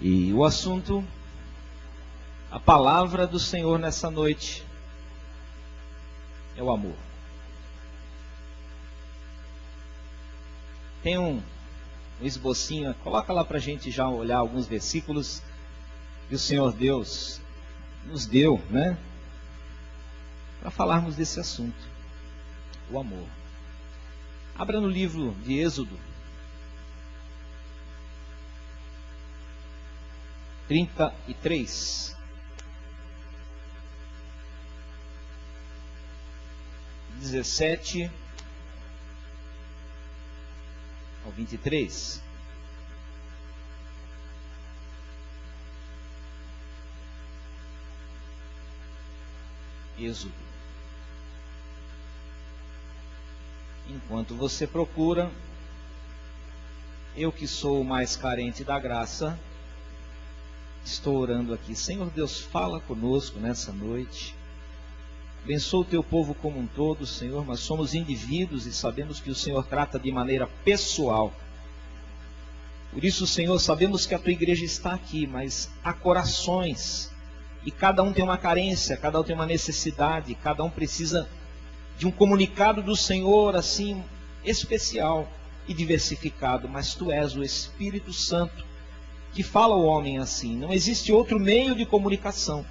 E o assunto, a palavra do Senhor nessa noite é o amor. Tem um esbocinho, coloca lá para a gente já olhar alguns versículos que o Senhor Deus nos deu, né? Para falarmos desse assunto, o amor. Abra no livro de Êxodo 33. 17 ao 23. Êxodo. Enquanto você procura, eu que sou o mais carente da graça, estou orando aqui. Senhor Deus, fala conosco nessa noite. Abençoa o teu povo como um todo, Senhor. Nós somos indivíduos e sabemos que o Senhor trata de maneira pessoal. Por isso, Senhor, sabemos que a tua igreja está aqui, mas há corações. E cada um tem uma carência, cada um tem uma necessidade, cada um precisa de um comunicado do Senhor, assim, especial e diversificado. Mas tu és o Espírito Santo que fala ao homem assim. Não existe outro meio de comunicação.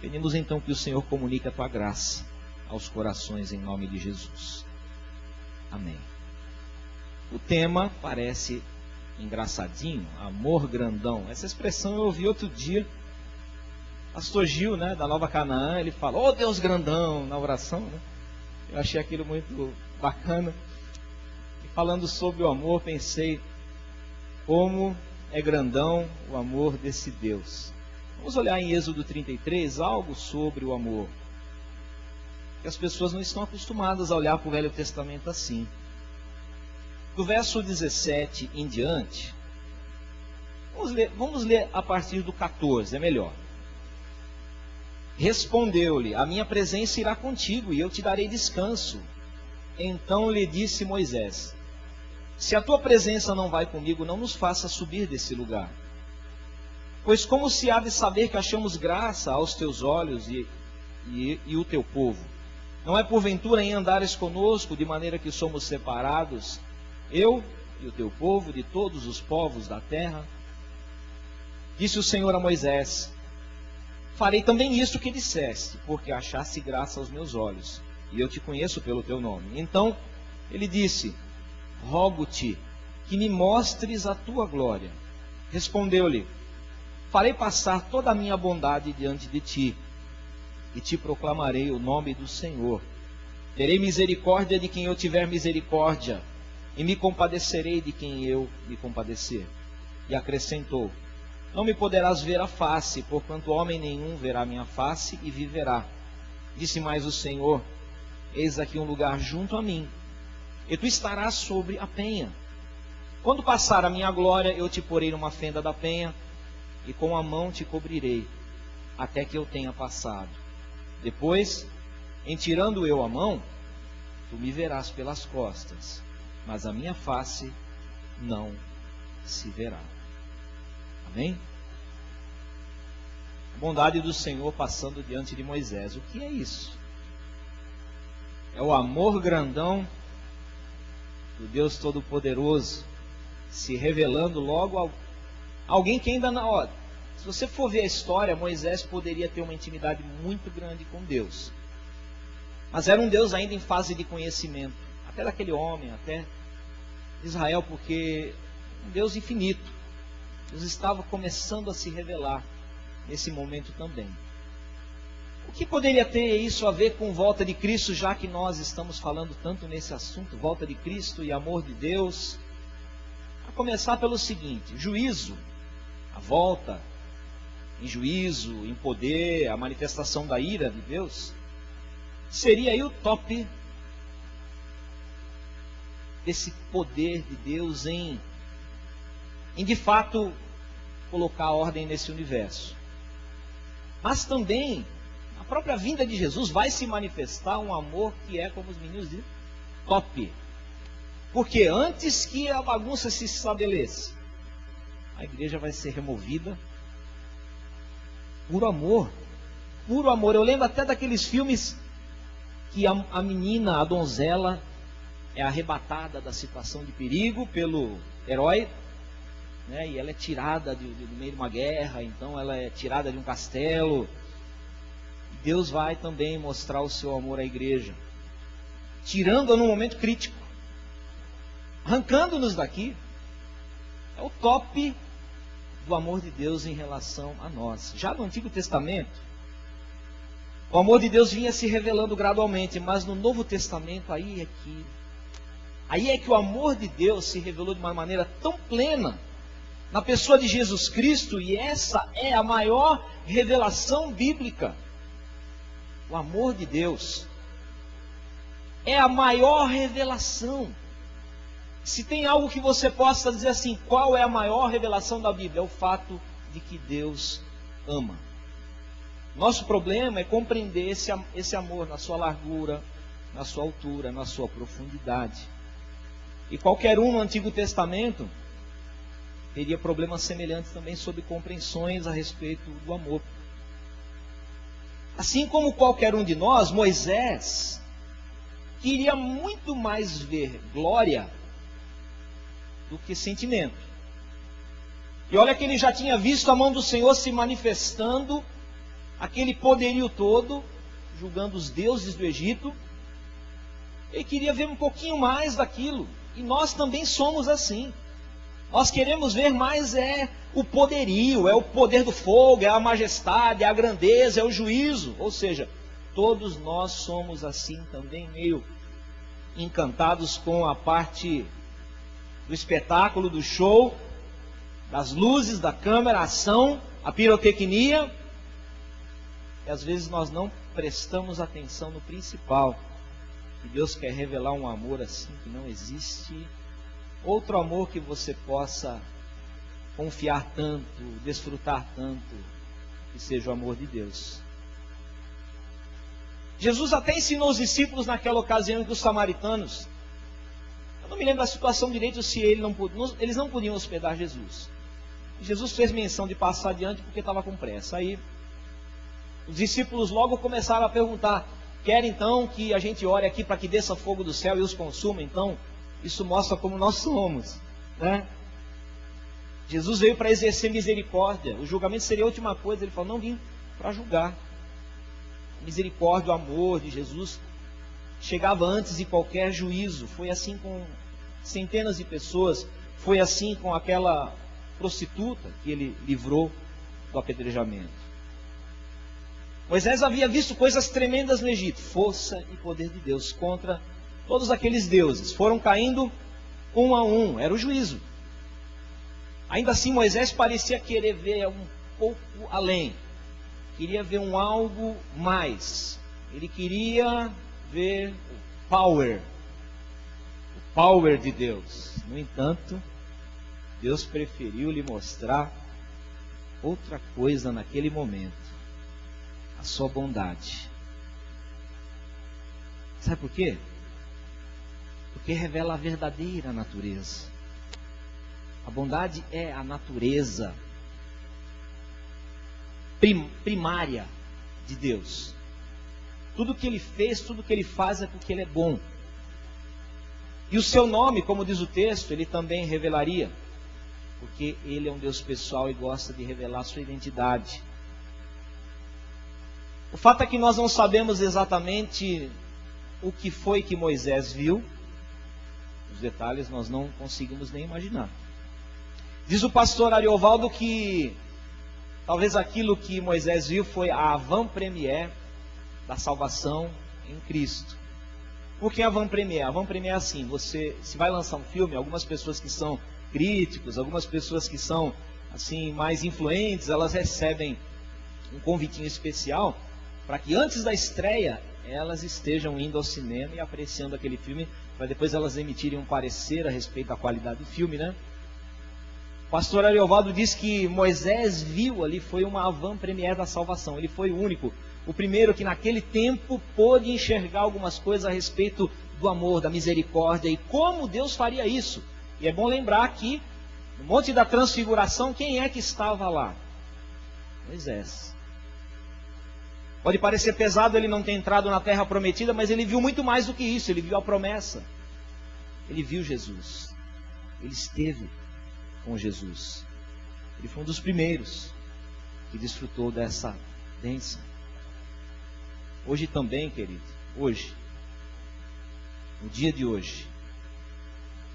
Pedimos então que o Senhor comunique a tua graça aos corações em nome de Jesus. Amém. O tema parece engraçadinho, amor grandão. Essa expressão eu ouvi outro dia. Pastor Gil, né, da Nova Canaã, ele fala, oh Deus grandão, na oração, né? Eu achei aquilo muito bacana. E falando sobre o amor, pensei como é grandão o amor desse Deus. Vamos olhar em Êxodo 33, algo sobre o amor. Que as pessoas não estão acostumadas a olhar para o Velho Testamento assim. Do verso 17 em diante, vamos ler a partir do 14, é melhor. Respondeu-lhe, a minha presença irá contigo e eu te darei descanso. Então lhe disse Moisés, se a tua presença não vai comigo, não nos faça subir desse lugar. Pois como se há de saber que achamos graça aos teus olhos e o teu povo? Não é porventura em andares conosco, de maneira que somos separados, eu e o teu povo, de todos os povos da terra? Disse o Senhor a Moisés, farei também isto que disseste, porque achaste graça aos meus olhos, e eu te conheço pelo teu nome. Então ele disse, rogo-te que me mostres a tua glória. Respondeu-lhe, farei passar toda a minha bondade diante de ti, e te proclamarei o nome do Senhor. Terei misericórdia de quem eu tiver misericórdia, e me compadecerei de quem eu me compadecer. E acrescentou, não me poderás ver a face, porquanto homem nenhum verá minha face e viverá. Disse mais o Senhor, eis aqui um lugar junto a mim, e tu estarás sobre a penha. Quando passar a minha glória, eu te porei numa fenda da penha, e com a mão te cobrirei, até que eu tenha passado. Depois, em tirando eu a mão, tu me verás pelas costas, mas a minha face não se verá. Amém? A bondade do Senhor passando diante de Moisés. O que é isso? É o amor grandão do Deus Todo-Poderoso se revelando logo a alguém que ainda na hora. Se você for ver a história, Moisés poderia ter uma intimidade muito grande com Deus. Mas era um Deus ainda em fase de conhecimento. Até daquele homem, até Israel, porque um Deus infinito. Deus estava começando a se revelar nesse momento também. O que poderia ter isso a ver com volta de Cristo, já que nós estamos falando tanto nesse assunto, volta de Cristo e amor de Deus? A começar pelo seguinte, juízo, a volta em juízo, em poder, a manifestação da ira de Deus, seria aí o top desse poder de Deus em de fato colocar ordem nesse universo. Mas também a própria vinda de Jesus vai se manifestar um amor que é, como os meninos dizem, top. Porque antes que a bagunça se estabeleça, a igreja vai ser removida Puro amor. Puro amor. Eu lembro até daqueles filmes que a menina, a donzela, é arrebatada da situação de perigo pelo herói, né? E ela é tirada do meio de uma guerra, então ela é tirada de um castelo. Deus vai também mostrar o seu amor à igreja, tirando-a num momento crítico, arrancando-nos daqui. É o top do amor de Deus em relação a nós. Já no Antigo Testamento, o amor de Deus vinha se revelando gradualmente, mas no Novo Testamento aí é que o amor de Deus se revelou de uma maneira tão plena na pessoa de Jesus Cristo, e essa é a maior revelação bíblica. O amor de Deus é a maior revelação. Se tem algo que você possa dizer assim, qual é a maior revelação da Bíblia? É o fato de que Deus ama. Nosso problema é compreender esse amor na sua largura, na sua altura, na sua profundidade. E qualquer um no Antigo Testamento teria problemas semelhantes também sobre compreensões a respeito do amor. Assim como qualquer um de nós, Moisés queria muito mais ver glória do que sentimento. E olha que ele já tinha visto a mão do Senhor se manifestando, aquele poderio todo, julgando os deuses do Egito. Ele queria ver um pouquinho mais daquilo. E nós também somos assim. Nós queremos ver mais o poderio, é o poder do fogo, é a majestade, é a grandeza, é o juízo. Ou seja, todos nós somos assim também, meio encantados com a parte do espetáculo, do show, das luzes, da câmera, a ação, a pirotecnia. E às vezes nós não prestamos atenção no principal. E Deus quer revelar um amor assim que não existe outro amor que você possa confiar tanto, desfrutar tanto, que seja o amor de Deus. Jesus até ensinou os discípulos naquela ocasião que os samaritanos, eu não me lembro da situação direito se eles não podiam hospedar Jesus. E Jesus fez menção de passar adiante porque estava com pressa. Aí os discípulos logo começaram a perguntar: quer então que a gente ore aqui para que desça fogo do céu e os consuma? Então isso mostra como nós somos, né? Jesus veio para exercer misericórdia. O julgamento seria a última coisa. Ele falou: não vim para julgar. A misericórdia, o amor de Jesus chegava antes de qualquer juízo. Foi assim com centenas de pessoas. Foi assim com aquela prostituta que ele livrou do apedrejamento. Moisés havia visto coisas tremendas no Egito. Força e poder de Deus contra todos aqueles deuses. Foram caindo um a um. Era o juízo. Ainda assim, Moisés parecia querer ver um pouco além. Queria ver um algo mais. Ele queria ver o power de Deus. No entanto, Deus preferiu lhe mostrar outra coisa naquele momento: a sua bondade. Sabe por quê? Porque revela a verdadeira natureza. A bondade é a natureza primária de Deus. Tudo que Ele fez, tudo que Ele faz é porque Ele é bom. E o seu nome, como diz o texto, Ele também revelaria, porque Ele é um Deus pessoal e gosta de revelar a sua identidade. O fato é que nós não sabemos exatamente o que foi que Moisés viu. Os detalhes nós não conseguimos nem imaginar. Diz o pastor Ariovaldo que talvez aquilo que Moisés viu foi a avant-première da salvação em Cristo. Por que avant-première? Avant-première é assim: você se vai lançar um filme, algumas pessoas que são críticos, algumas pessoas que são assim mais influentes, elas recebem um convitinho especial para que antes da estreia elas estejam indo ao cinema e apreciando aquele filme, para depois elas emitirem um parecer a respeito da qualidade do filme, né? O pastor Ariovaldo diz que Moisés viu ali, foi uma avant-première da salvação. Ele foi o único, o primeiro que naquele tempo pôde enxergar algumas coisas a respeito do amor, da misericórdia e como Deus faria isso. E é bom lembrar que no Monte da Transfiguração, quem é que estava lá? Moisés. Pode parecer pesado ele não ter entrado na terra prometida, mas ele viu muito mais do que isso. Ele viu a promessa. Ele viu Jesus. Ele esteve com Jesus. Ele foi um dos primeiros que desfrutou dessa bênção. Hoje também, querido, hoje, no dia de hoje,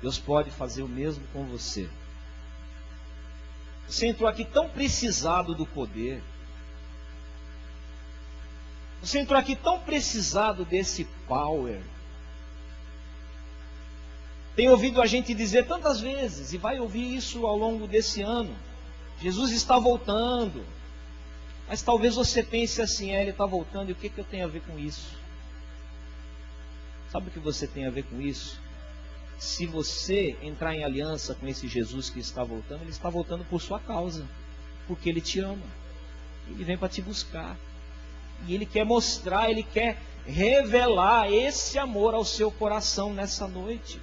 Deus pode fazer o mesmo com você. Você entrou aqui tão precisado do poder. Você entrou aqui tão precisado desse power. Tem ouvido a gente dizer tantas vezes, e vai ouvir isso ao longo desse ano: Jesus está voltando. Mas talvez você pense assim: ele está voltando, e o que eu tenho a ver com isso? Sabe o que você tem a ver com isso? Se você entrar em aliança com esse Jesus que está voltando, ele está voltando por sua causa, porque ele te ama. Ele vem para te buscar. E ele quer mostrar, ele quer revelar esse amor ao seu coração nessa noite.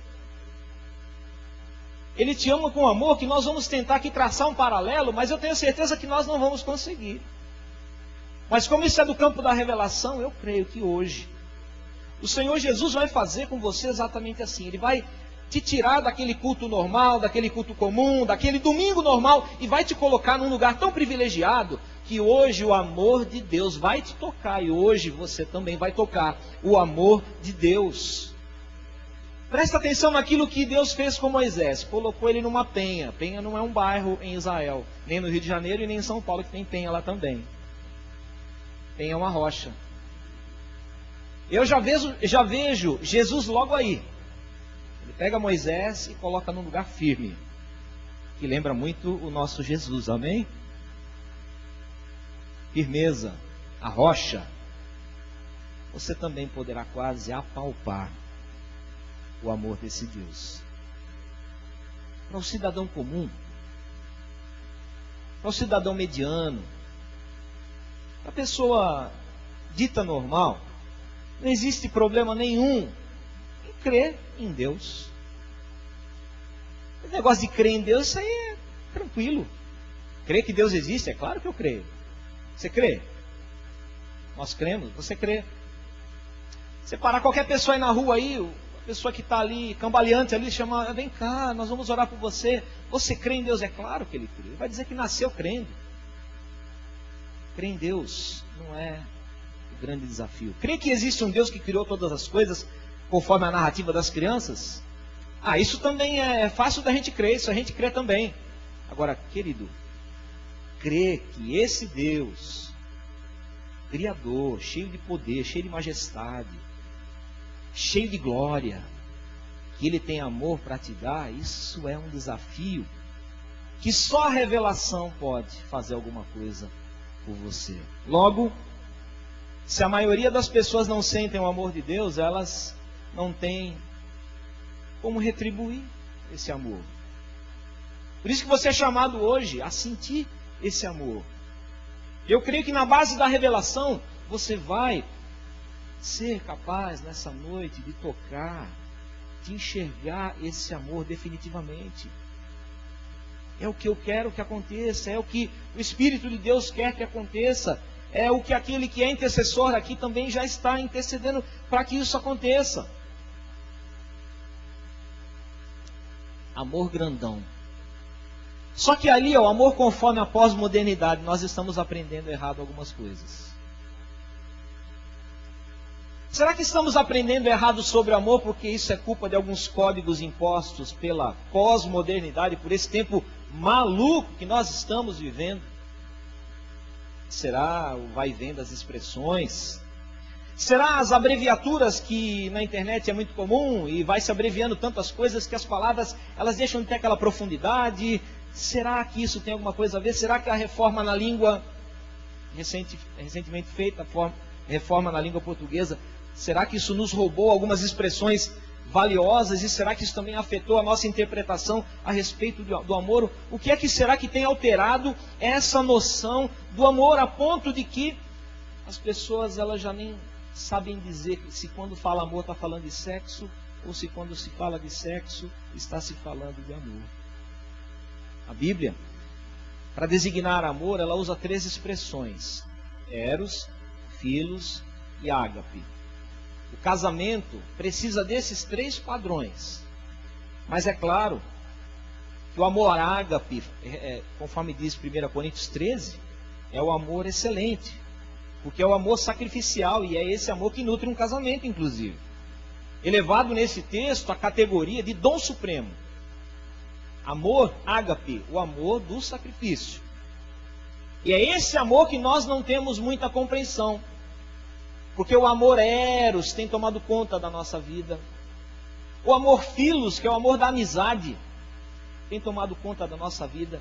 Ele te ama com um amor que nós vamos tentar aqui traçar um paralelo, mas eu tenho certeza que nós não vamos conseguir. Mas como isso é do campo da revelação, eu creio que hoje o Senhor Jesus vai fazer com você exatamente assim. Ele vai te tirar daquele culto normal, daquele culto comum, daquele domingo normal, e vai te colocar num lugar tão privilegiado, que hoje o amor de Deus vai te tocar, e hoje você também vai tocar o amor de Deus. Presta atenção naquilo que Deus fez com Moisés. Colocou ele numa penha. Penha não é um bairro em Israel, nem no Rio de Janeiro e nem em São Paulo, que tem penha lá também. Penha é uma rocha. Eu já vejo Jesus logo aí. Ele pega Moisés e coloca num lugar firme, que lembra muito o nosso Jesus, amém? Firmeza, a rocha. Você também poderá quase apalpar o amor desse Deus. Para o cidadão comum, para o cidadão mediano, para a pessoa dita normal, não existe problema nenhum em crer em Deus. O negócio de crer em Deus, isso aí é tranquilo. Crer que Deus existe, é claro que eu creio. Você crê? Nós cremos, você crê. Você parar qualquer pessoa aí na rua aí, a pessoa que está ali, cambaleante ali, chama: vem cá, nós vamos orar por você. Você crê em Deus? É claro que ele crê. Ele vai dizer que nasceu crendo. Crer em Deus não é o grande desafio. Crer que existe um Deus que criou todas as coisas, conforme a narrativa das crianças? Isso também é fácil da gente crer, isso a gente crê também. Agora, querido, crer que esse Deus, Criador, cheio de poder, cheio de majestade, cheio de glória, que Ele tem amor para te dar, isso é um desafio que só a revelação pode fazer alguma coisa por você. Logo, se a maioria das pessoas não sentem o amor de Deus, elas não têm como retribuir esse amor. Por isso que você é chamado hoje a sentir esse amor. Eu creio que na base da revelação, você vai ser capaz nessa noite de tocar, de enxergar esse amor definitivamente. É o que eu quero que aconteça, é o que o Espírito de Deus quer que aconteça, é o que aquele que é intercessor aqui também já está intercedendo para que isso aconteça. Amor grandão. Só que ali, o amor conforme a pós-modernidade, nós estamos aprendendo errado algumas coisas. Será que estamos aprendendo errado sobre o amor porque isso é culpa de alguns códigos impostos pela pós-modernidade, por esse tempo maluco que nós estamos vivendo? Será o vai e vem das expressões? Será as abreviaturas que na internet é muito comum e vai se abreviando tantas coisas que as palavras elas deixam de ter aquela profundidade? Será que isso tem alguma coisa a ver? Será que a reforma na língua recentemente feita, a reforma na língua portuguesa, será que isso nos roubou algumas expressões valiosas? E será que isso também afetou a nossa interpretação a respeito do amor? O que é que será que tem alterado essa noção do amor a ponto de que as pessoas elas já nem sabem dizer se quando fala amor está falando de sexo ou se quando se fala de sexo está se falando de amor? A Bíblia, para designar amor, ela usa 3 expressões: eros, filos e ágape. O casamento precisa desses 3 padrões. Mas é claro que o amor ágape, conforme diz 1 Coríntios 13, é o amor excelente. Porque é o amor sacrificial e é esse amor que nutre um casamento, inclusive. Elevado nesse texto à categoria de dom supremo. Amor ágape, o amor do sacrifício. E é esse amor que nós não temos muita compreensão. Porque o amor eros tem tomado conta da nossa vida. O amor filos, que é o amor da amizade, tem tomado conta da nossa vida.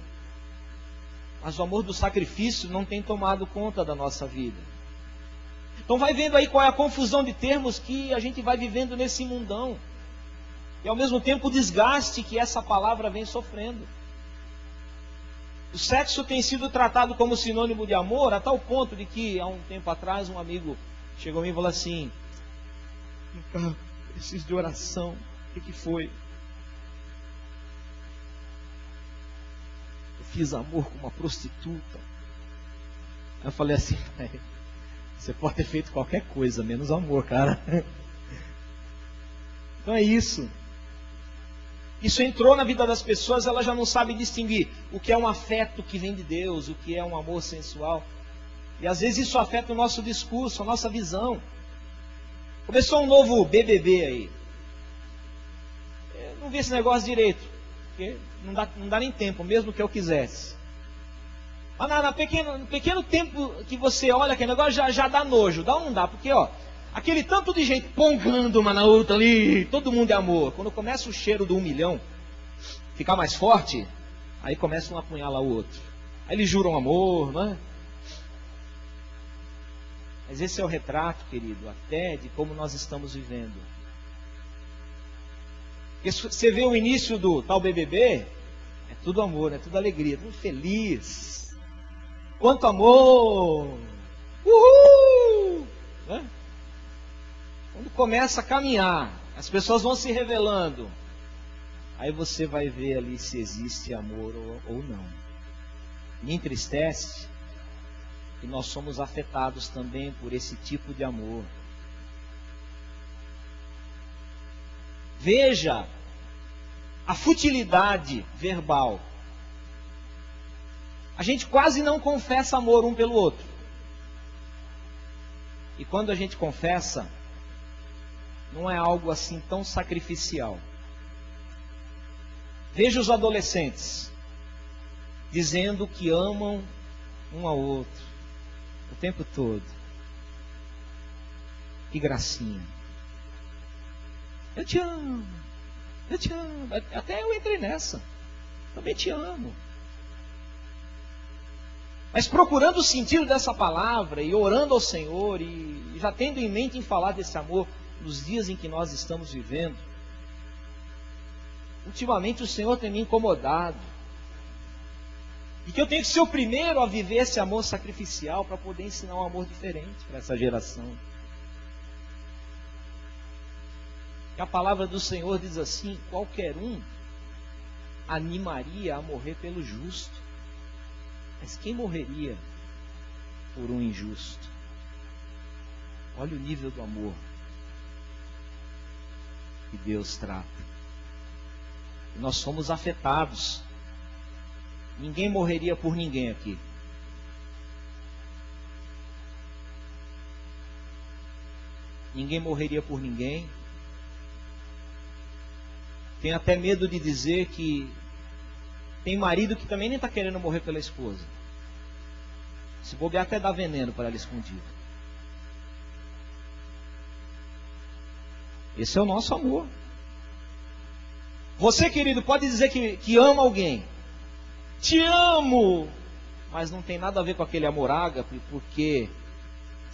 Mas o amor do sacrifício não tem tomado conta da nossa vida. Então vai vendo aí qual é a confusão de termos que a gente vai vivendo nesse mundão. E ao mesmo tempo o desgaste que essa palavra vem sofrendo. O sexo tem sido tratado como sinônimo de amor, a tal ponto de que há um tempo atrás um amigo chegou a mim e falou assim: preciso de oração. O que foi? Eu fiz amor com uma prostituta. Aí eu falei assim: você pode ter feito qualquer coisa, menos amor, cara. Então é isso. Isso entrou na vida das pessoas, elas já não sabem distinguir o que é um afeto que vem de Deus, o que é um amor sensual. E às vezes isso afeta o nosso discurso, a nossa visão. Começou um novo BBB aí. Eu não vi esse negócio direito, porque não dá nem tempo, mesmo que eu quisesse. Mas no pequeno tempo que você olha aquele negócio, já dá nojo. Dá ou não dá? Porque, ó, aquele tanto de gente pongando uma na outra ali, todo mundo é amor. Quando começa o cheiro do 1 milhão ficar mais forte, aí começa um a apunhalar o outro. Aí eles juram amor, não é? Mas esse é o retrato, querido, até de como nós estamos vivendo. Porque você vê o início do tal BBB, é tudo amor, é tudo alegria, tudo feliz. Quanto amor! Uhul! Né? Quando começa a caminhar, as pessoas vão se revelando. Aí você vai ver ali se existe amor ou não. Me entristece que nós somos afetados também por esse tipo de amor. Veja a futilidade verbal. A gente quase não confessa amor um pelo outro. E quando a gente confessa, não é algo assim tão sacrificial. Veja os adolescentes dizendo que amam um ao outro o tempo todo. Que gracinha. Eu te amo. Eu te amo. Até eu entrei nessa. Também te amo. Mas procurando o sentido dessa palavra e orando ao Senhor e já tendo em mente em falar desse amor nos dias em que nós estamos vivendo, ultimamente o Senhor tem me incomodado. E que eu tenho que ser o primeiro a viver esse amor sacrificial para poder ensinar um amor diferente para essa geração. E a palavra do Senhor diz assim: qualquer um animaria a morrer pelo justo. Mas quem morreria por um injusto? Olha o nível do amor que Deus trata. E nós somos afetados. Ninguém morreria por ninguém aqui. Ninguém morreria por ninguém. Tenho até medo de dizer que tem marido que também nem está querendo morrer pela esposa. Se bobear, até dá veneno para ela escondido. Esse é o nosso amor. Você, querido, pode dizer que ama alguém. Te amo! Mas não tem nada a ver com aquele amor ágape, porque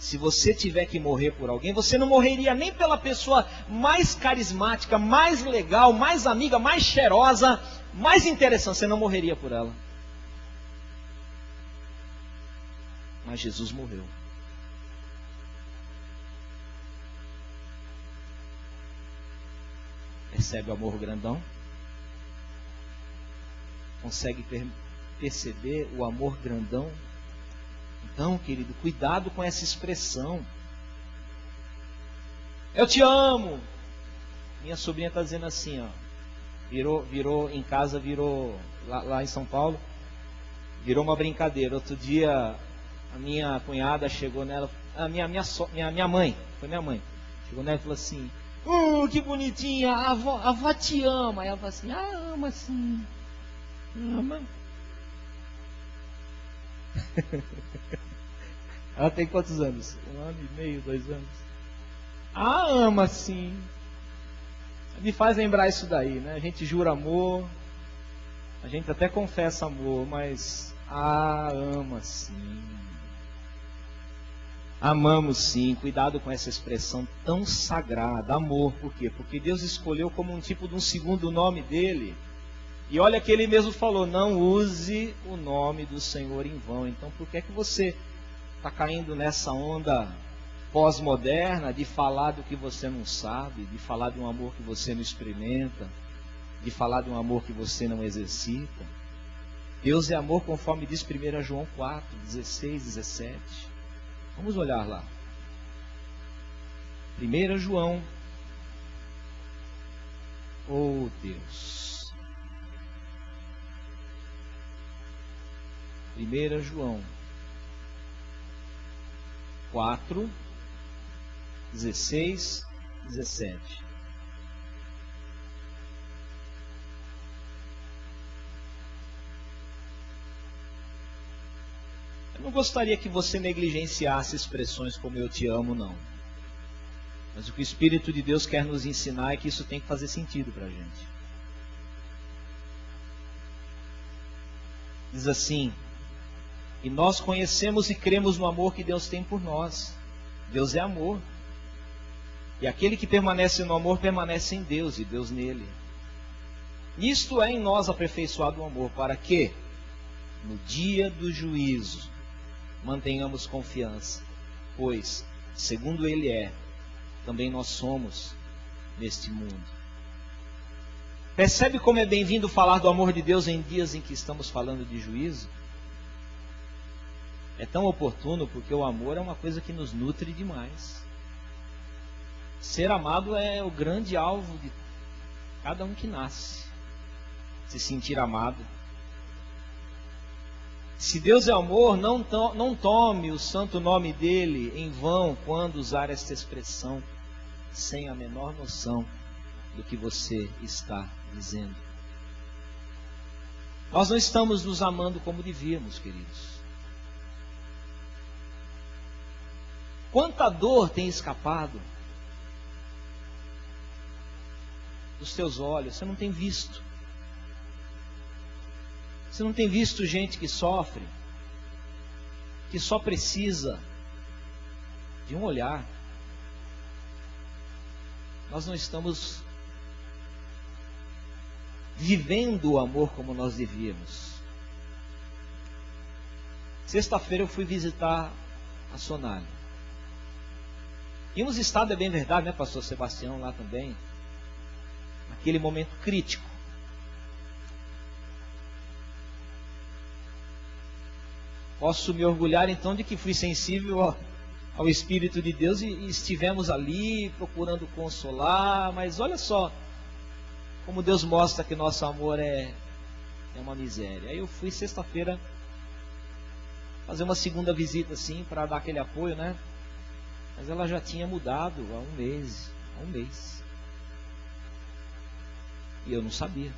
se você tiver que morrer por alguém, você não morreria nem pela pessoa mais carismática, mais legal, mais amiga, mais cheirosa, mais interessante. Você não morreria por ela. Mas Jesus morreu. Percebe o amor grandão? Consegue perceber o amor grandão? Então, querido, cuidado com essa expressão. Eu te amo. Minha sobrinha está dizendo assim, ó. Virou em casa, lá em São Paulo, virou uma brincadeira. Outro dia, a minha cunhada chegou nela, minha mãe, foi minha mãe, chegou nela e falou assim: que bonitinha, a avó te ama. Aí ela falou assim: ama sim, ama. Ela tem quantos anos? 1 ano e meio, 2 anos. Ama sim. Me faz lembrar isso daí, né? A gente jura amor, a gente até confessa amor, mas ama sim. Amamos sim. Cuidado com essa expressão tão sagrada, amor. Por quê? Porque Deus escolheu como um tipo de um segundo nome dele. E olha que ele mesmo falou: não use o nome do Senhor em vão. Então por que é que você está caindo nessa onda pós-moderna de falar do que você não sabe, de falar de um amor que você não experimenta, de falar de um amor que você não exercita? Deus é amor, conforme diz 1 João 4, 16, 17. Vamos olhar lá. 1 João. Oh Deus. 1 João 4, 16, 17. Eu não gostaria que você negligenciasse expressões como eu te amo, não. Mas o que o Espírito de Deus quer nos ensinar é que isso tem que fazer sentido para a gente. Diz assim: e nós conhecemos e cremos no amor que Deus tem por nós. Deus é amor. E aquele que permanece no amor permanece em Deus e Deus nele. Isto é em nós aperfeiçoado o amor, para que no dia do juízo mantenhamos confiança, pois, segundo Ele é, também nós somos neste mundo. Percebe como é bem-vindo falar do amor de Deus em dias em que estamos falando de juízo? É tão oportuno porque o amor é uma coisa que nos nutre demais. Ser amado é o grande alvo de cada um que nasce. Se sentir amado. Se Deus é amor, não tome o santo nome dele em vão quando usar esta expressão, sem a menor noção do que você está dizendo. Nós não estamos nos amando como devíamos, queridos. Quanta dor tem escapado dos teus olhos, você não tem visto. Você não tem visto gente que sofre, que só precisa de um olhar. Nós não estamos vivendo o amor como nós devíamos. Sexta-feira eu fui visitar a Sonália. Tínhamos estado, é bem verdade, né, pastor Sebastião, lá também, naquele momento crítico. Posso me orgulhar então de que fui sensível ao Espírito de Deus e estivemos ali procurando consolar, mas olha só como Deus mostra que nosso amor é uma miséria. Aí eu fui sexta-feira fazer uma segunda visita assim para dar aquele apoio, né? Mas ela já tinha mudado há um mês. E eu não sabia.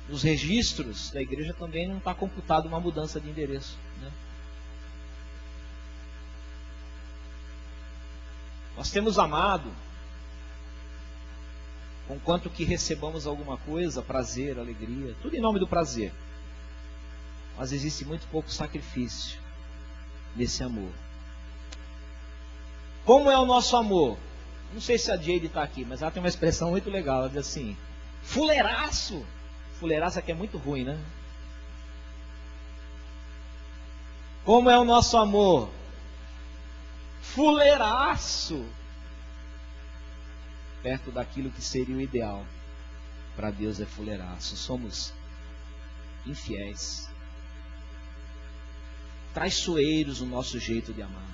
Nos registros da igreja também não está computado uma mudança de endereço, né? Nós temos amado, conquanto que recebamos alguma coisa, prazer, alegria, tudo em nome do prazer. Mas existe muito pouco sacrifício nesse amor. Como é o nosso amor? Não sei se a Jade está aqui, mas ela tem uma expressão muito legal. Ela diz assim: fuleiraço. Fuleiraço aqui é muito ruim, né? Como é o nosso amor? Fuleiraço. Perto daquilo que seria o ideal. Para Deus é fuleiraço. Somos infiéis. traiçoeiros no nosso jeito de amar,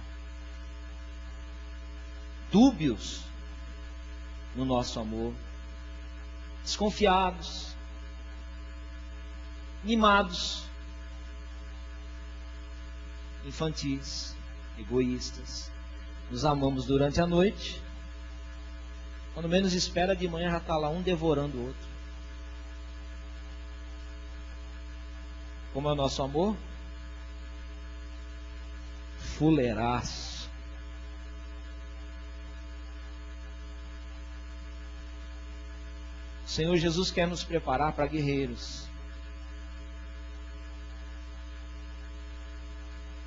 dúbios no nosso amor, desconfiados, mimados, infantis, egoístas. Nos amamos durante a noite, quando menos espera, de manhã já está lá um devorando o outro. Como é o nosso amor? Fuleiraço. O Senhor Jesus quer nos preparar para guerreiros.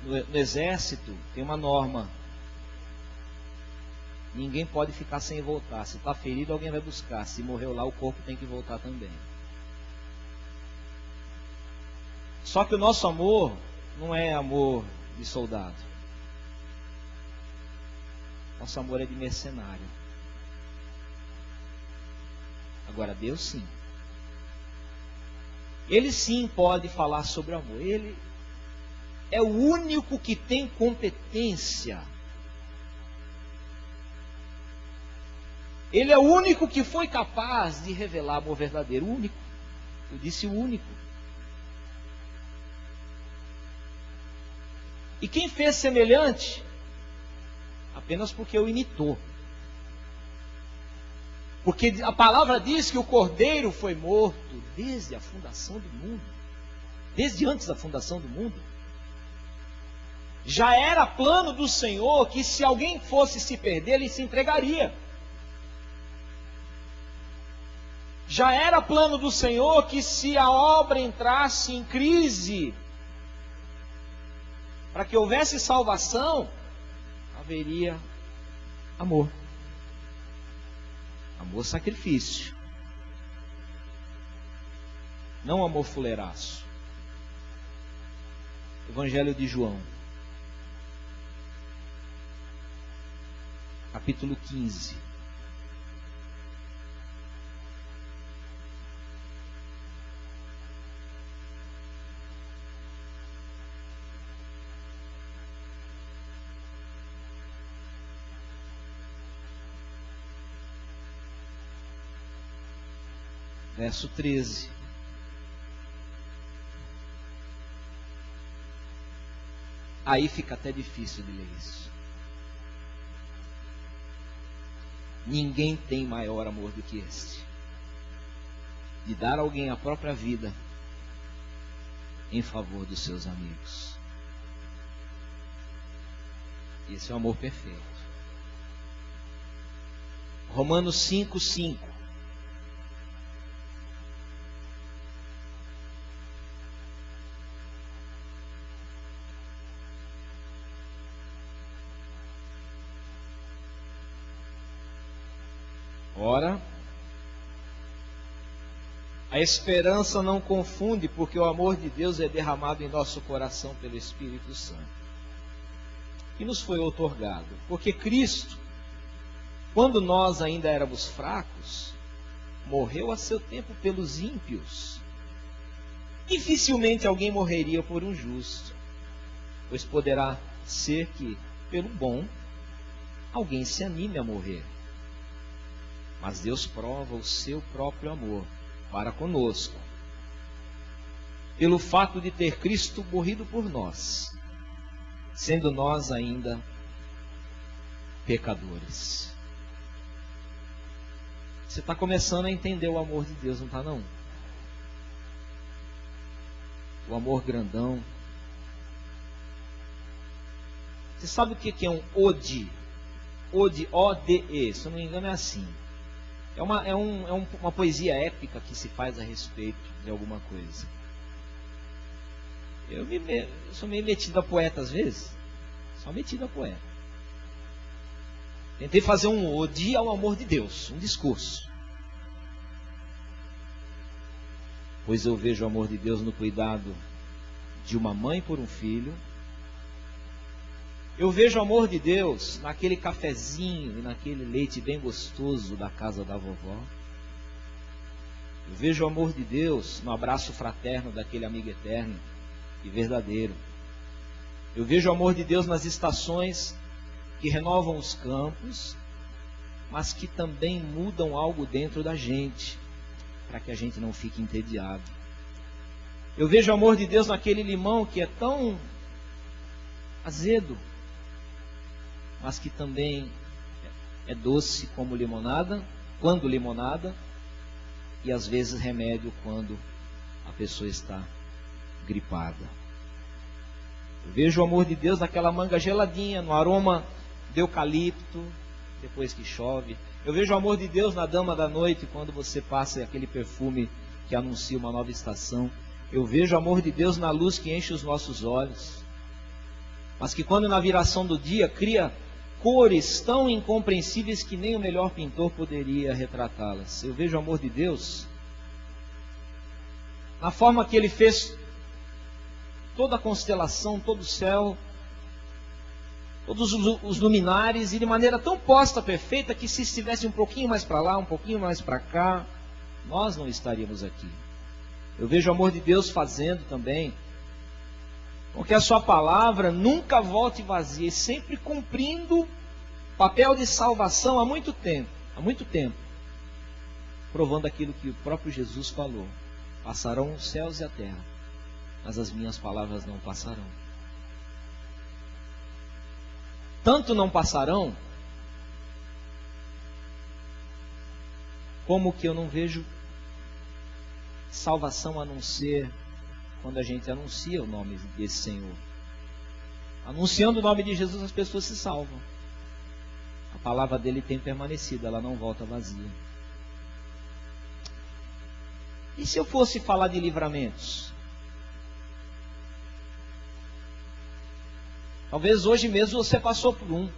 No exército tem uma norma: ninguém pode ficar sem voltar. Se está ferido, alguém vai buscar. Se morreu lá, o corpo tem que voltar também. Só que o nosso amor não é amor de soldado. Nosso amor é de mercenário. Agora, Deus sim. Ele sim pode falar sobre amor. Ele é o único que tem competência. Ele é o único que foi capaz de revelar amor verdadeiro. O único. Eu disse o único. E quem fez semelhante? Apenas porque o imitou. Porque a palavra diz que o Cordeiro foi morto desde a fundação do mundo. Desde antes da fundação do mundo. Já era plano do Senhor que se alguém fosse se perder, ele se entregaria. Já era plano do Senhor que se a obra entrasse em crise, para que houvesse salvação, haveria amor. Amor sacrifício. Não amor fuleiraço. Evangelho de João, capítulo 15. Verso 13. Aí fica até difícil de ler isso. Ninguém tem maior amor do que este, de dar a alguém a própria vida em favor dos seus amigos. Esse é o amor perfeito. Romanos 5:5. Ora, a esperança não confunde, porque o amor de Deus é derramado em nosso coração pelo Espírito Santo, que nos foi outorgado. Porque Cristo, quando nós ainda éramos fracos, morreu a seu tempo pelos ímpios. Dificilmente alguém morreria por um justo, pois poderá ser que, pelo bom, alguém se anime a morrer. Mas Deus prova o seu próprio amor para conosco, pelo fato de ter Cristo morrido por nós, sendo nós ainda pecadores. Você está começando a entender o amor de Deus, não está não? O amor grandão. Você sabe o que é um ode? Ode, O-D-E, se eu não me engano é assim. É uma poesia épica que se faz a respeito de alguma coisa. Eu sou meio metido a poeta às vezes. Só metido a poeta. Tentei fazer um ode ao amor de Deus, um discurso. Pois eu vejo o amor de Deus no cuidado de uma mãe por um filho. Eu vejo o amor de Deus naquele cafezinho e naquele leite bem gostoso da casa da vovó. Eu vejo o amor de Deus no abraço fraterno daquele amigo eterno e verdadeiro. Eu vejo o amor de Deus nas estações que renovam os campos, mas que também mudam algo dentro da gente, para que a gente não fique entediado. Eu vejo o amor de Deus naquele limão que é tão azedo, mas que também é doce como limonada, quando limonada, e às vezes remédio quando a pessoa está gripada. Eu vejo o amor de Deus naquela manga geladinha, no aroma de eucalipto, depois que chove. Eu vejo o amor de Deus na dama da noite, quando você passa aquele perfume que anuncia uma nova estação. Eu vejo o amor de Deus na luz que enche os nossos olhos, mas que quando na viração do dia cria cores tão incompreensíveis que nem o melhor pintor poderia retratá-las. Eu vejo o amor de Deus na forma que Ele fez toda a constelação, todo o céu, todos os luminares, e de maneira tão posta, perfeita, que se estivesse um pouquinho mais para lá, um pouquinho mais para cá, nós não estaríamos aqui. Eu vejo o amor de Deus fazendo também porque a sua palavra nunca volte vazia, e sempre cumprindo papel de salvação há muito tempo, provando aquilo que o próprio Jesus falou: passarão os céus e a terra, mas as minhas palavras não passarão. Tanto não passarão, como que eu não vejo salvação a não ser quando a gente anuncia o nome desse Senhor. Anunciando o nome de Jesus, as pessoas se salvam. A palavra dele tem permanecido, ela não volta vazia. E se eu fosse falar de livramentos? Talvez hoje mesmo você passou por um.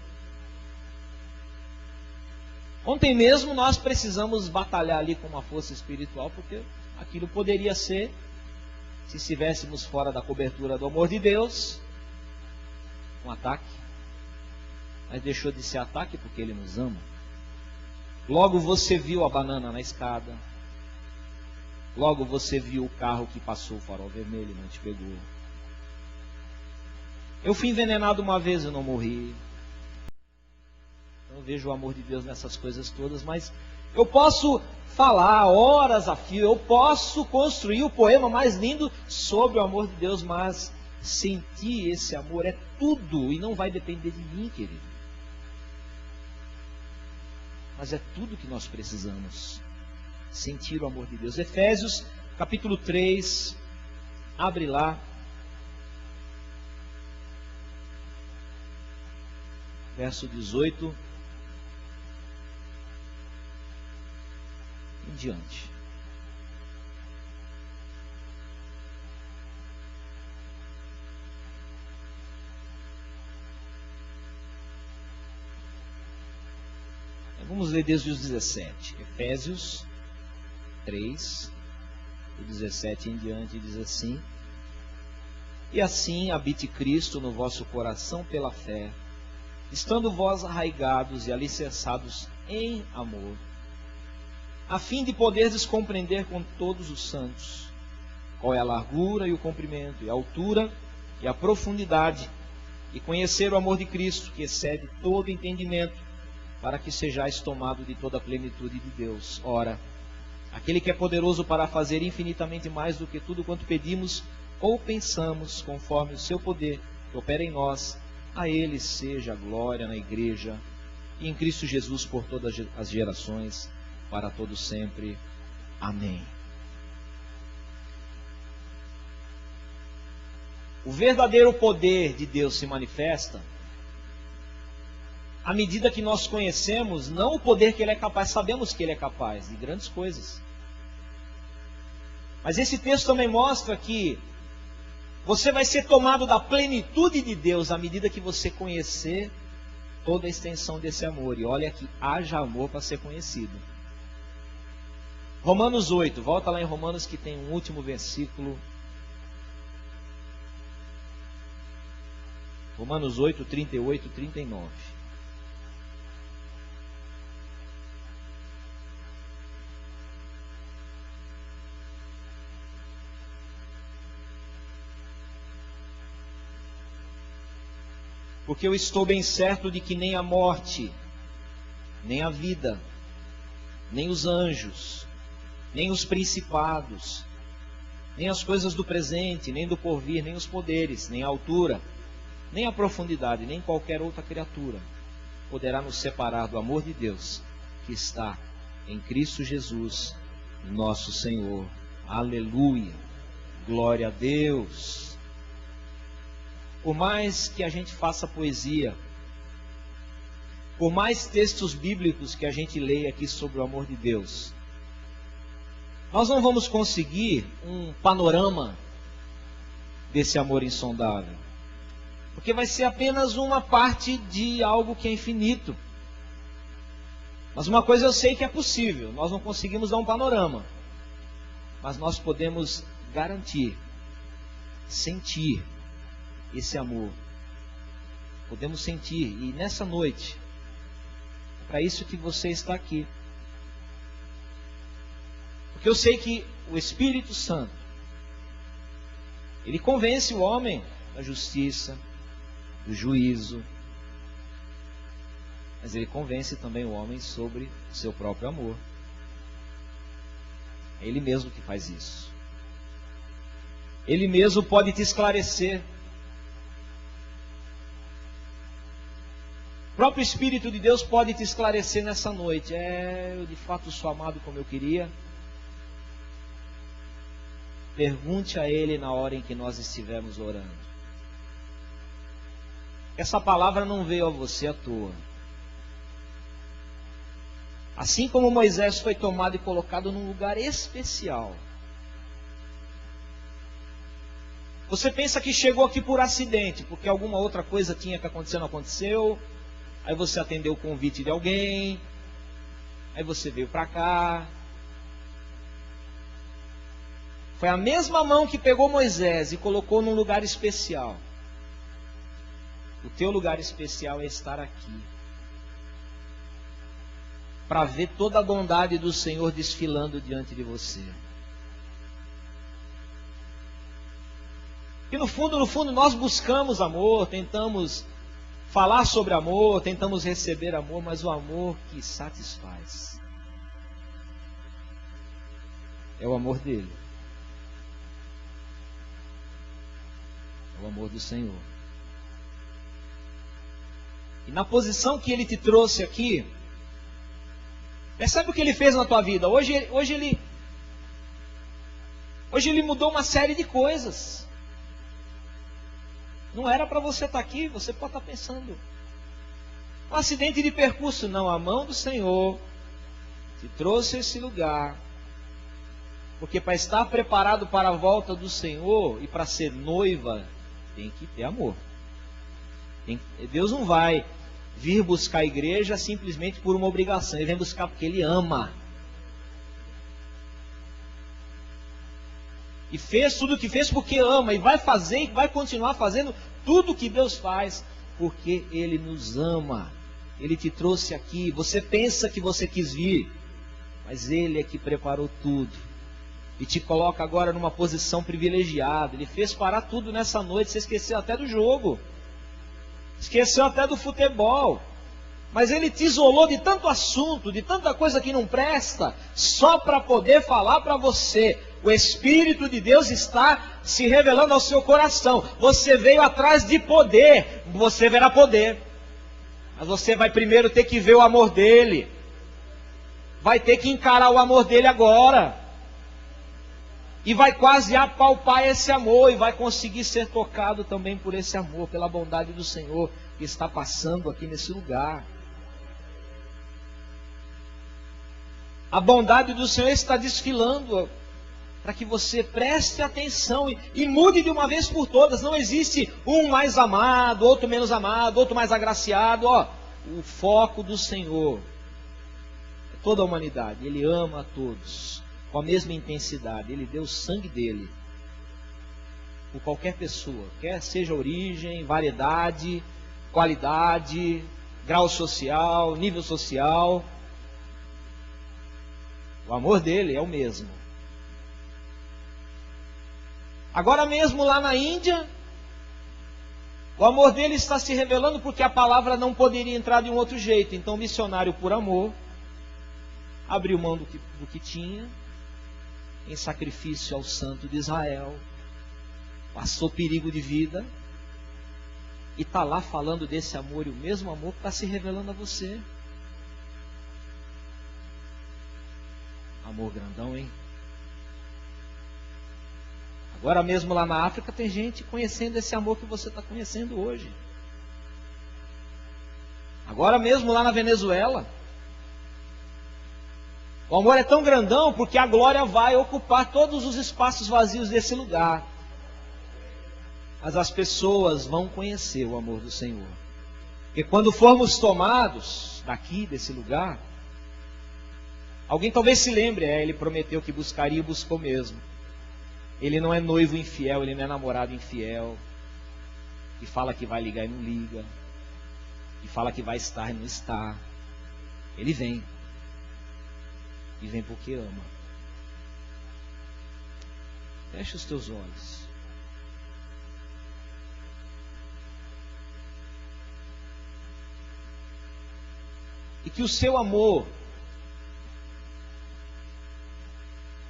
Ontem mesmo nós precisamos batalhar ali com uma força espiritual, porque aquilo poderia ser, se estivéssemos fora da cobertura do amor de Deus, um ataque. Mas deixou de ser ataque porque Ele nos ama. Logo você viu a banana na escada. Logo você viu o carro que passou o farol vermelho e não te pegou. Eu fui envenenado uma vez e não morri. Eu vejo o amor de Deus nessas coisas todas, mas eu posso falar horas a fio, eu posso construir o poema mais lindo sobre o amor de Deus, mas sentir esse amor é tudo, e não vai depender de mim, querido. Mas é tudo que nós precisamos, sentir o amor de Deus. Efésios capítulo 3, abre lá. Verso 18 em diante. Vamos ler desde os 17. Efésios 3, do 17 em diante, diz assim: E assim habite Cristo no vosso coração pela fé, estando vós arraigados e alicerçados em amor, a fim de poderdes compreender com todos os santos qual é a largura e o comprimento, e a altura e a profundidade, e conhecer o amor de Cristo, que excede todo entendimento, para que sejais tomado de toda a plenitude de Deus. Ora, aquele que é poderoso para fazer infinitamente mais do que tudo quanto pedimos ou pensamos, conforme o seu poder que opera em nós, a Ele seja a glória na igreja e em Cristo Jesus por todas as gerações, para todos sempre. Amém. O verdadeiro poder de Deus se manifesta à medida que nós conhecemos, não o poder que Ele é capaz, sabemos que Ele é capaz de grandes coisas. Mas esse texto também mostra que você vai ser tomado da plenitude de Deus à medida que você conhecer toda a extensão desse amor. E olha que haja amor para ser conhecido. Romanos 8, volta lá em Romanos que tem um último versículo. Romanos 8, 38 e 39. Porque eu estou bem certo de que nem a morte, nem a vida, nem os anjos, nem os principados, nem as coisas do presente, nem do porvir, nem os poderes, nem a altura, nem a profundidade, nem qualquer outra criatura poderá nos separar do amor de Deus que está em Cristo Jesus, nosso Senhor. Aleluia! Glória a Deus! Por mais que a gente faça poesia, por mais textos bíblicos que a gente leia aqui sobre o amor de Deus, nós não vamos conseguir um panorama desse amor insondável. Porque vai ser apenas uma parte de algo que é infinito. Mas uma coisa eu sei que é possível, nós não conseguimos dar um panorama. Mas nós podemos garantir, sentir esse amor. Podemos sentir, e nessa noite, é para isso que você está aqui. Porque eu sei que o Espírito Santo, ele convence o homem da justiça, do juízo, mas ele convence também o homem sobre o seu próprio amor. É ele mesmo que faz isso. Ele mesmo pode te esclarecer. O próprio Espírito de Deus pode te esclarecer nessa noite. Eu de fato sou amado como eu queria. Pergunte a Ele na hora em que nós estivermos orando. Essa palavra não veio a você à toa. Assim como Moisés foi tomado e colocado num lugar especial. Você pensa que chegou aqui por acidente, porque alguma outra coisa tinha que acontecer, não aconteceu. Aí você atendeu o convite de alguém. Aí você veio para cá. Foi a mesma mão que pegou Moisés e colocou num lugar especial. O teu lugar especial é estar aqui. Para ver toda a bondade do Senhor desfilando diante de você. E no fundo nós buscamos amor, tentamos falar sobre amor, tentamos receber amor, mas o amor que satisfaz é o amor dele. É o amor do Senhor. E na posição que Ele te trouxe aqui, percebe o que Ele fez na tua vida? Hoje Ele mudou uma série de coisas. Não era para você estar aqui, você pode estar pensando. Um acidente de percurso, não. A mão do Senhor te trouxe a esse lugar. Porque para estar preparado para a volta do Senhor e para ser noiva, tem que ter amor. Deus não vai vir buscar a igreja simplesmente por uma obrigação. Ele vem buscar porque Ele ama. E fez tudo o que fez porque ama. E vai fazer e vai continuar fazendo tudo o que Deus faz porque Ele nos ama. Ele te trouxe aqui. Você pensa que você quis vir, mas Ele é que preparou tudo. E te coloca agora numa posição privilegiada. Ele fez parar tudo nessa noite. Você esqueceu até do jogo. Esqueceu até do futebol. Mas Ele te isolou de tanto assunto, de tanta coisa que não presta, só para poder falar para você. O Espírito de Deus está se revelando ao seu coração. Você veio atrás de poder, você verá poder. Mas você vai primeiro ter que ver o amor dEle. Vai ter que encarar o amor dEle agora. E vai quase apalpar esse amor e vai conseguir ser tocado também por esse amor, pela bondade do Senhor que está passando aqui nesse lugar. A bondade do Senhor está desfilando para que você preste atenção e mude de uma vez por todas. Não existe um mais amado, outro menos amado, outro mais agraciado. O foco do Senhor é toda a humanidade. Ele ama a todos com a mesma intensidade. Ele deu o sangue dele por qualquer pessoa, quer seja origem, variedade, qualidade, grau social, nível social. O amor dele é o mesmo. Agora mesmo lá na Índia, O amor dele está se revelando porque a palavra não poderia entrar de um outro jeito. Então o missionário, por amor, abriu mão do que tinha, em sacrifício ao santo de Israel, passou perigo de vida, e está lá falando desse amor, e o mesmo amor que está se revelando a você. Amor grandão, hein? Agora mesmo lá na África tem gente conhecendo esse amor que você está conhecendo hoje. Agora mesmo lá na Venezuela. O amor é tão grandão porque a glória vai ocupar todos os espaços vazios desse lugar. Mas as pessoas vão conhecer o amor do Senhor. Porque quando formos tomados daqui, desse lugar, alguém talvez se lembre, ele prometeu que buscaria e buscou mesmo. Ele não é noivo infiel, ele não é namorado infiel, que fala que vai ligar e não liga, que fala que vai estar e não está. Ele vem. E vem porque ama. Feche os teus olhos. E que o seu amor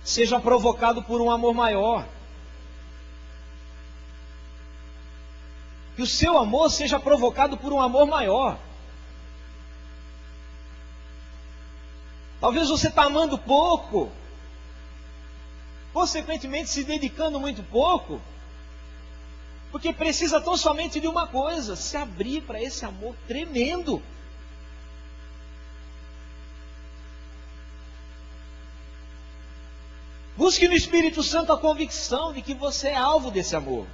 seja provocado por um amor maior. Que o seu amor seja provocado por um amor maior. Talvez você está amando pouco, consequentemente se dedicando muito pouco, porque precisa tão somente de uma coisa: se abrir para esse amor tremendo. Busque no Espírito Santo a convicção de que você é alvo desse amor.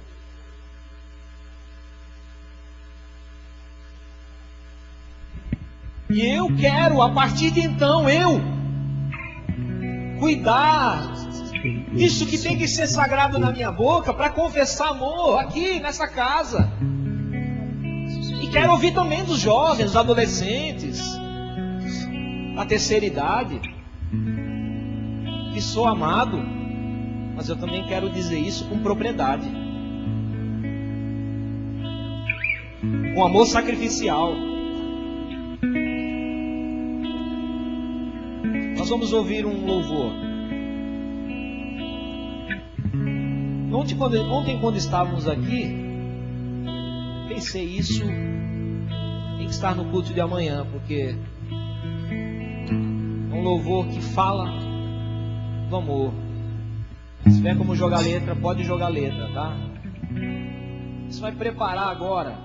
E eu quero, a partir de então, cuidar disso que tem que ser sagrado na minha boca, para confessar amor aqui nessa casa. E quero ouvir também dos jovens, dos adolescentes, da terceira idade, que sou amado, mas eu também quero dizer isso com propriedade, com amor sacrificial. Nós vamos ouvir um louvor. Ontem quando estávamos aqui, pensei, isso tem que estar no culto de amanhã, porque é um louvor que fala do amor. Se tiver como jogar letra, pode jogar letra, tá? Isso vai preparar agora.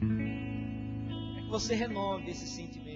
É que você renove esse sentimento.